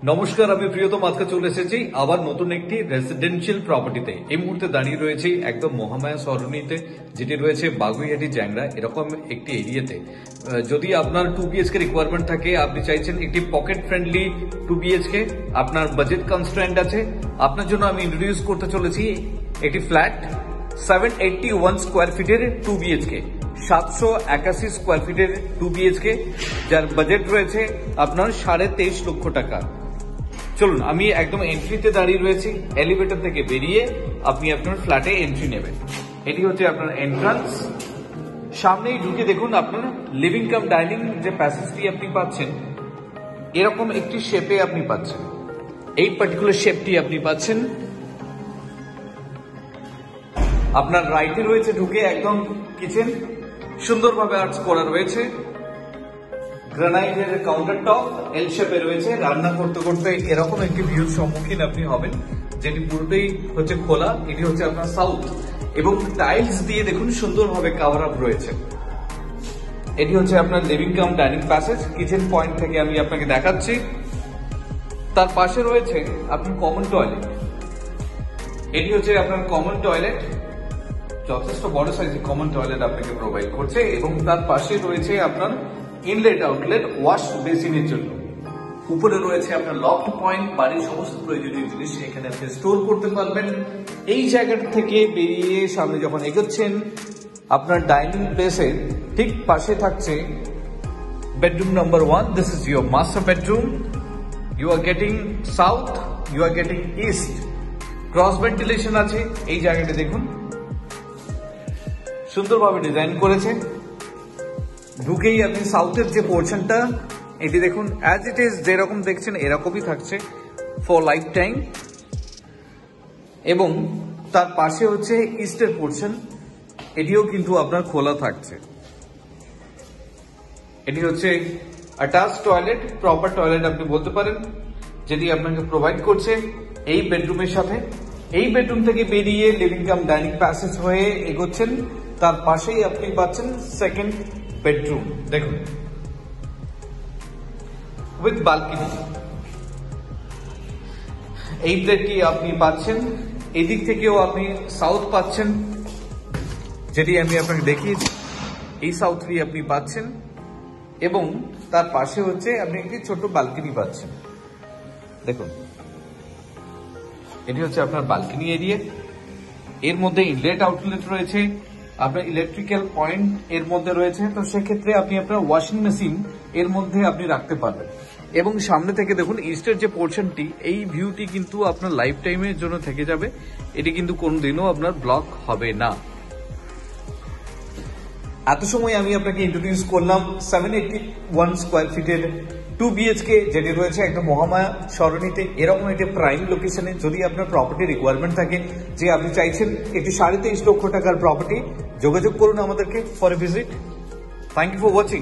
নমস্কার, আমি প্রিয়তম আজকে চলে এসেছি আবার নতুন একটি রেসিডেন্সিয়াল প্রপার্টিতে। এই মুহূর্তে দাঁড়িয়ে রয়েছে একদম মহামায়া সরণিতে, যেটি রয়েছে বাগুইহাটি জ্যাংরা এরকম একটি এরিয়াতে। যদি আপনার 2 BHK রিকোয়ারমেন্ট থাকে, আপনি চাইছেন একটি পকেট ফ্রেন্ডলি 2 BHK, আপনার বাজেট কনস্ট্রেন্ট আছে, আপনার জন্য আমি ইন্ট্রোডিউস করতে চলেছি একটি ফ্ল্যাট 781 স্কোয়ার ফিটের 2 BHK, 781 স্কোয়ার ফিটের 2 BHK, যার বাজেট রয়েছে আপনার 23.5 লক্ষ টাকা। চলুন, আমি একদম এন্ট্রিতে দাঁড়িয়ে রয়েছি। এলিভেটর থেকে বেরিয়ে আপনি আপনার ফ্ল্যাটে এন্ট্রি নেবেন। এটি হচ্ছে আপনার এন্ট্রান্স। সামনেই ঢুকে দেখুন আপনার লিভিং কাম ডাইনিং যে প্যাসেজটি আপনি পাচ্ছেন, এরকম একটি শেপে আপনি পাচ্ছেন। এই পার্টিকুলার শেপটি আপনি পাচ্ছেন। আপনার রাইটে রয়েছে ঢুকে একদম কিচেন, সুন্দরভাবে আর্টস করা রয়েছে। গ্রানাইটের কাউন্টার টপ এল শেপে রয়েছে। রান্না করতে করতে এরকম একটি ভিউর সম্মুখীন আপনি হবেন, যেটি পুরোটাই হচ্ছে খোলা। এটি হচ্ছে আপনার সাউথ, এবং টাইলস দিয়ে দেখুন সুন্দরভাবে কাভার আপ রয়েছে। এটি হচ্ছে আপনার living cum dining passage. Kitchen point থেকে আমি আপনাকে দেখাচ্ছি। তার পাশে রয়েছে আপনার কমন টয়লেট। এটি হচ্ছে আপনার কমন টয়লেট, যথেষ্ট বড় সাইজের কমন টয়লেট আপনাকে প্রোভাইড করছে, এবং তার পাশে রয়েছে আপনার ইনলেট আউটলেট ওয়াশ বেসিনের জন্য। উপরে রয়েছে আপনার লফট পয়েন্ট, বাড়ির সমস্ত প্রয়োজনীয় জিনিস এখানে আপনি স্টোর করতে পারবেন। এই জায়গাটা থেকে বেরিয়ে সামনে যখন এগোচ্ছেন, আপনার ডাইনিং প্লেসের ঠিক পাশে থাকছে bedroom number 1। This is your master bedroom. You are getting south, you are getting east. Cross ventilation আছে। এই জায়গাটা দেখুন সুন্দরভাবে ডিজাইন করেছে। ঢুকেই আপনি সাউথের যে পোর্শনটা, এটি দেখুন অ্যাজ ইট ইজ যেরকম দেখছেন এরকমই থাকছে ফর লাইফ টাইম। এবং তার পাশে হচ্ছে ইস্টের পোর্শন, এটিও কিন্তু আপনার খোলা থাকছে। এটি হচ্ছে অ্যাটাচ টয়লেট, প্রপার টয়লেট আপনি বলতে পারেন, যেটি আপনাকে প্রোভাইড করছে এই বেডরুমের সাথে। এই বেডরুম থেকে বেরিয়ে লিভিং কাম ডাইনিং প্যাসেজ হয়ে এগোচ্ছেন, তার পাশেই আপনি পাচ্ছেন সেকেন্ড বেডরুম। দেখুন উইথ বালকনি। এই প্লেটটি আপনি পাচ্ছেন। এদিক থেকেও আপনি সাউথ পাচ্ছেন, যেটি আমি আপনাকে দেখিয়েছি। এই সাউথটি আপনি পাচ্ছেন, এবং তার পাশে হচ্ছে আপনি একটি ছোট বালকনি পাচ্ছেন। দেখুন এটি হচ্ছে আপনার বালকনি এরিয়া। এর মধ্যে ইনলেট আউটলেট রয়েছে, আপনার ইলেকট্রিক্যাল পয়েন্ট এর মধ্যে রয়েছে। তো সেক্ষেত্রে আপনি আপনার ওয়াশিং মেশিন এর মধ্যে আপনি রাখতে পারবেন। এবং সামনে থেকে দেখুন ইস্টের যে পোর্শনটি, এই ভিউটি কিন্তু আপনার লাইফ টাইমের জন্য থেকে যাবে। এটি কিন্তু কোনোদিনও আপনার ব্লক হবে না। এত সময় আমি আপনাকে ইন্ট্রোডিউস করলাম 781 স্কোয়ার ফিটের 2 BHK, যেটি রয়েছে একটা মহামায়া সরণিতে, এরকম একটি প্রাইম লোকেশনে। যদি আপনার প্রপার্টি রিকোয়ারমেন্ট থাকে, যে আপনি চাইছেন একটি 23.5 লক্ষ টাকার প্রপার্টি, যোগাযোগ করুন আমাদেরকে for a visit. Thank you for watching.